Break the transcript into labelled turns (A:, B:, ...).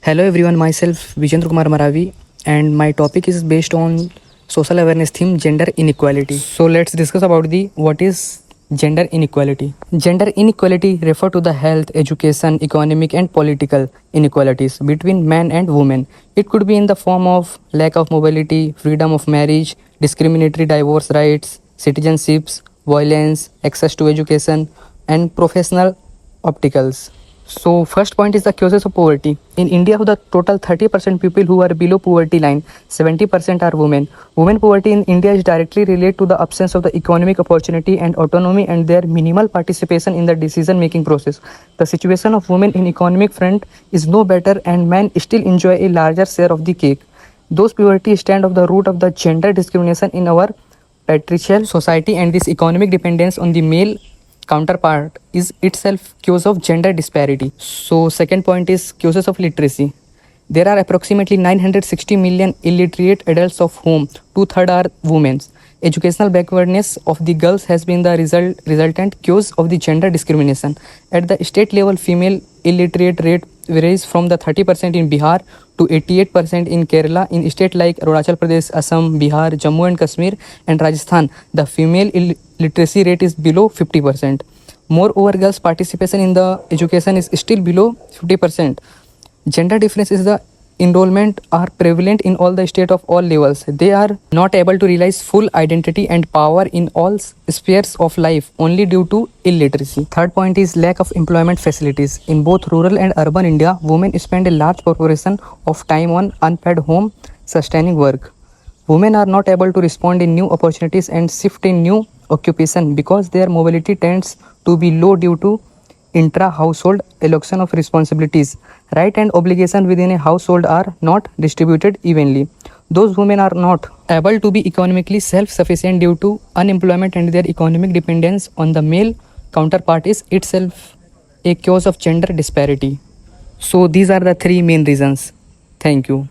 A: Hello everyone, myself Vijendra Kumar Maravi, and my topic is based on social awareness theme gender inequality. So let's discuss about the what is gender inequality. Gender inequality refer to the health, education, economic and political inequalities between men and women. It could be in the form of lack of mobility, freedom of marriage, discriminatory divorce rights, citizenships, violence, access to education and professional obstacles. So first point is the causes of poverty. In India, of the total 30% people who are below poverty line, 70% are women. Women poverty in India is directly related to the absence of the economic opportunity and autonomy and their minimal participation in the decision-making process. The situation of women in economic front is no better and men still enjoy a larger share of the cake. Those poverty stand at the root of the gender discrimination in our patriarchal society, and this economic dependence on the male counterpart is itself cause of gender disparity. So second point is causes of literacy. There are approximately 960 million illiterate adults, of whom two-thirds are women. Educational backwardness of the girls has been the resultant cause of the gender discrimination. At the state level, female illiterate rate varies from the 30% in Bihar to 88% in Kerala. In states like Arunachal Pradesh, Assam, Bihar, Jammu and Kashmir and Rajasthan, the female literacy rate is below 50%. Moreover, girls' participation in the education is still below 50%. Gender difference is the enrollment are prevalent in all the state of all levels. They are not able to realize full identity and power in all spheres of life only due to illiteracy. Third point is lack of employment facilities. In both rural and urban India, women spend a large proportion of time on unpaid home sustaining work. Women are not able to respond in new opportunities and shift in new occupation because their mobility tends to be low due to intra-household allocation of responsibilities. Right and obligation within a household are not distributed evenly. Those women are not able to be economically self-sufficient due to unemployment, and their economic dependence on the male counterpart is itself a cause of gender disparity. So these are the three main reasons. Thank you.